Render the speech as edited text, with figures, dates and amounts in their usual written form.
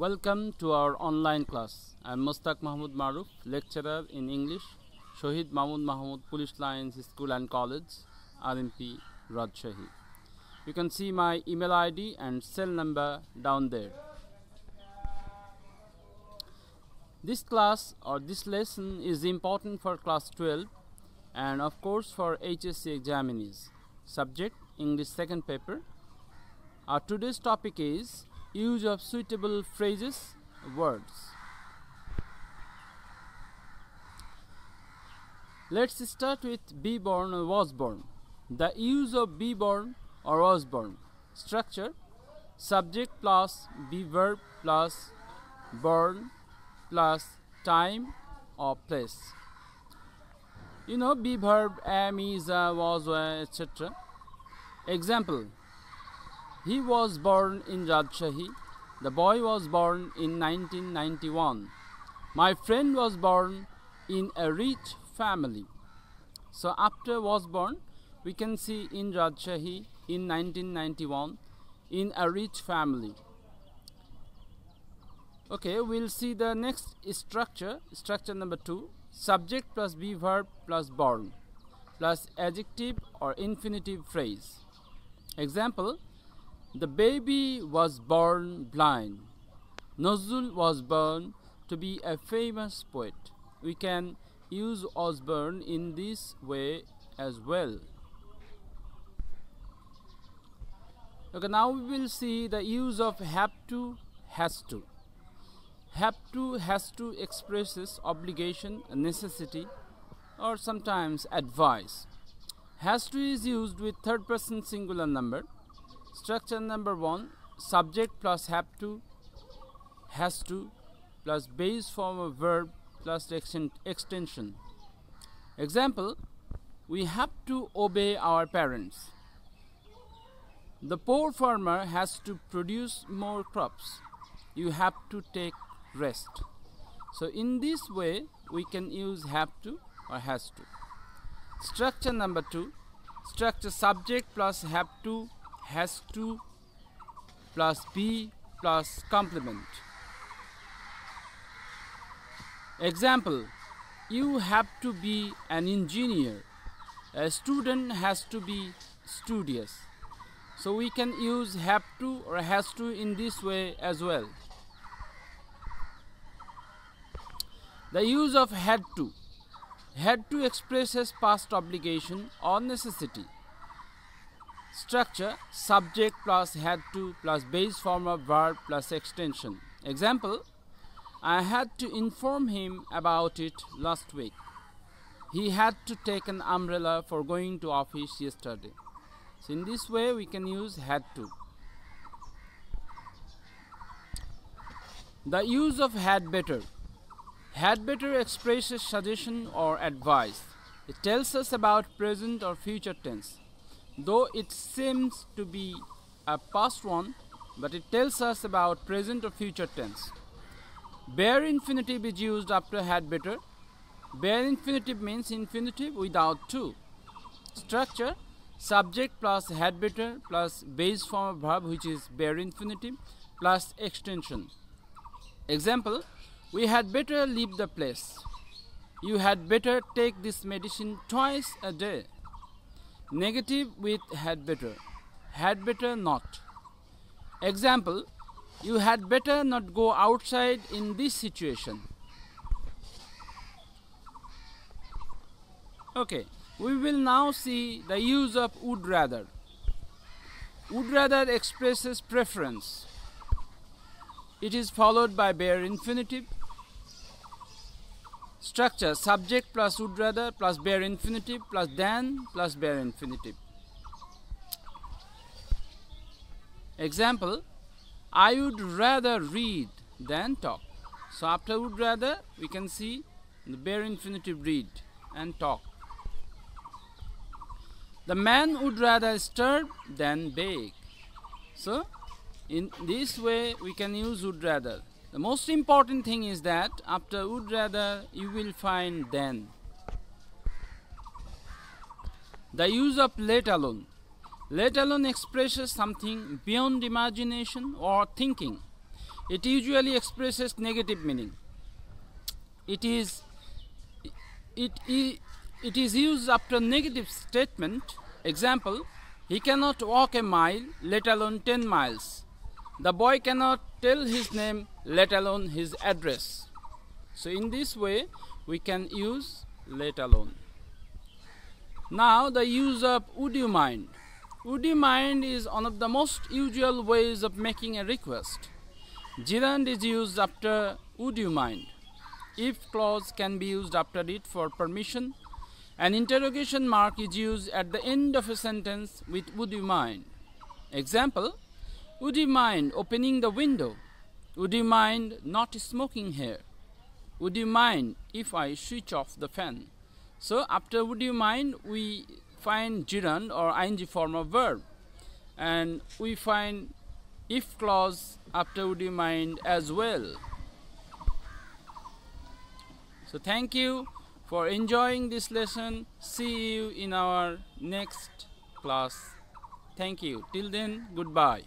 Welcome to our online class. I am Mustaq Mahmood Maruf, lecturer in English, Shohid Mahmood Mahmood Police Lines School and College, RMP, Rajshahi. You can see my email ID and cell number down there. This class or this lesson is important for class 12 and of course for HSC examinees. Subject English second paper. Our today's topic is use of suitable phrases, words. Let's start with be born or was born. The use of be born or was born. Structure: subject plus be verb plus born plus time or place. You know, be verb am, is, was, were, etc. Example: he was born in Rajshahi. The boy was born in 1991. My friend was born in a rich family. So after was born, we can see in Rajshahi in 1991, in a rich family. Okay, we'll see the next structure. Structure number 2. Subject plus be verb plus born plus adjective or infinitive phrase. Example: the baby was born blind. Nazrul was born to be a famous poet. We can use was born in this way as well. Okay, now we will see the use of have to, has to. Have to, has to expresses obligation, necessity, or sometimes advice. Has to is used with third person singular number. Structure number 1, subject plus have to, has to, plus base form of verb plus extension. Example: we have to obey our parents. The poor farmer has to produce more crops. You have to take rest. So in this way we can use have to or has to. Structure number 2, structure: subject plus have to, has to, plus be plus complement. Example: you have to be an engineer. A student has to be studious. So we can use have to or has to in this way as well. The use of had to. Had to expresses past obligation or necessity. Structure: subject plus had to plus base form of verb plus extension. Example: I had to inform him about it last week. He had to take an umbrella for going to office yesterday. So in this way we can use had to. The use of had better. Had better expresses suggestion or advice. It tells us about present or future tense. Though it seems to be a past one, but it tells us about present or future tense. Bare infinitive is used after had better. Bare infinitive means infinitive without to. Structure: subject plus had better plus base form of verb, which is bare infinitive, plus extension. Example: we had better leave the place. You had better take this medicine twice a day. Negative with had better not. Example: you had better not go outside in this situation. Okay, we will now see the use of would rather. Would rather expresses preference. It is followed by bare infinitive. Structure: subject plus would rather plus bare infinitive plus than plus bare infinitive. Example: I would rather read than talk. So after would rather we can see the bare infinitive read and talk. The man would rather starve than beg. So in this way we can use would rather. The most important thing is that after would rather you will find then. The use of let alone. Let alone expresses something beyond imagination or thinking. it usually expresses negative meaning. It is used after negative statement. Example, he cannot walk a mile, let alone 10 miles. The boy cannot tell his name, let alone his address. So in this way, we can use let alone. Now the use of would you mind. Would you mind is one of the most usual ways of making a request. Gerund is used after would you mind. If clause can be used after it for permission. An interrogation mark is used at the end of a sentence with would you mind. Example, would you mind opening the window? Would you mind not smoking here? Would you mind if I switch off the fan? So after would you mind, we find gerund or ing form of verb, and we find if clause after would you mind as well. So thank you for enjoying this lesson. See you in our next class. Thank you. Till then, goodbye.